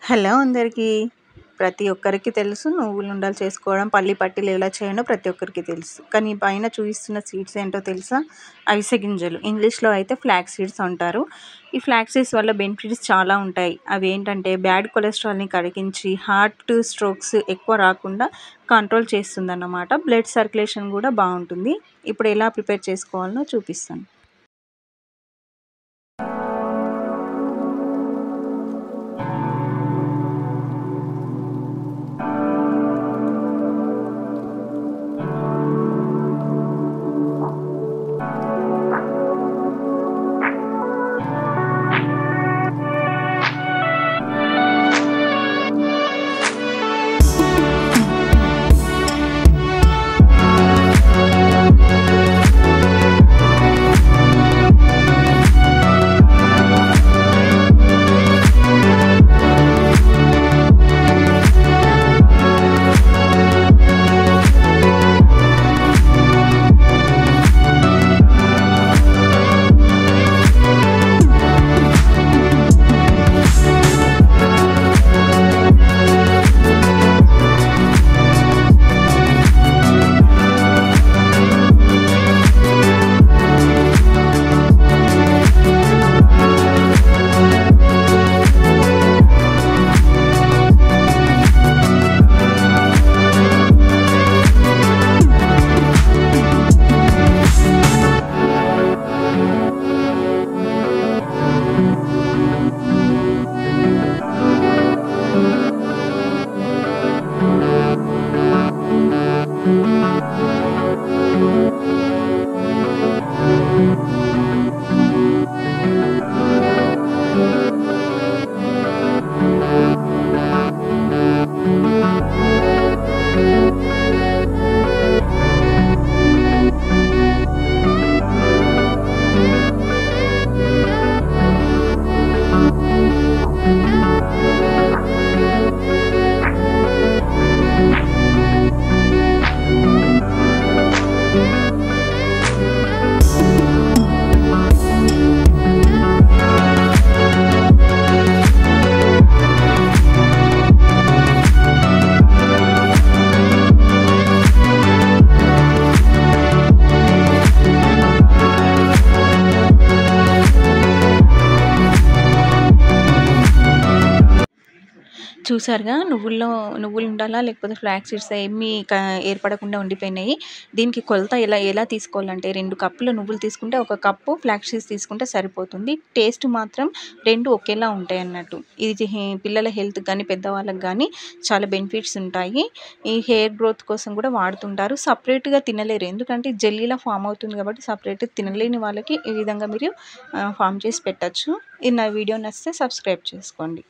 Hello అందరికీ. ప్రతి ఒక్కరికి తెలుసు నువ్వులుండలు చేసుకోవడం, పల్లి పట్టీలు ఎలా చేయాలో ప్రతి ఒక్కరికి తెలుసు. కానీ పైన చూపిస్తున్న సీడ్స్ ఏంటో తెలుసా? అవిసె గింజలు. ఇంగ్లీష్‌లో అయితే ఫ్లాక్స్ సీడ్స్ అంటారు. ఈ ఫ్లాక్స్ సీడ్స్ వల్ల బెనిఫిట్స్ చాలా ఉంటాయి. అవి ఏంటంటే బ్యాడ్ కొలెస్ట్రాల్‌ని కరిగించి హార్ట్ స్ట్రోక్స్ ఎక్కువ రాకుండా కంట్రోల్ చేస్తుందన్నమాట. బ్లడ్ సర్క్యులేషన్ కూడా బాగుంటుంది. ఇప్పుడు ఎలా ప్రిపేర్ చేసుకోవాలో చూపిస్తాను. చూసారుగా నువ్వులు ఉండాలా లేకపోతే ఫ్లాక్స్ సీడ్స్ ఏమీ ఏర్పడకుండా ఉండిపోయినాయి. దీనికి కొలత ఎలా తీసుకోవాలంటే 2 కప్పుల నువ్వులు తీసుకుంటే 1 కప్పు ఫ్లాక్స్ సీడ్స్ తీసుకుంటే సరిపోతుంది. టేస్ట్ మాత్రం 2 ఒకేలా ఉంటాయి అన్నట్టు. ఇది పిల్లల హెల్త్ కానీ పెద్దవాళ్ళకి కానీ చాలా బెనిఫిట్స్ ఉంటాయి. ఈ హెయిర్ గ్రోత్ కోసం కూడా వాడుతుంటారు. సపరేట్గా తినలేరు, ఎందుకంటే జెల్లీలా ఫామ్ అవుతుంది కాబట్టి సపరేట్గా తినలేని వాళ్ళకి ఈ విధంగా మీరు ఫామ్ చేసి పెట్టచ్చు. ఇది నా వీడియో నచ్చితే సబ్స్క్రైబ్ చేసుకోండి.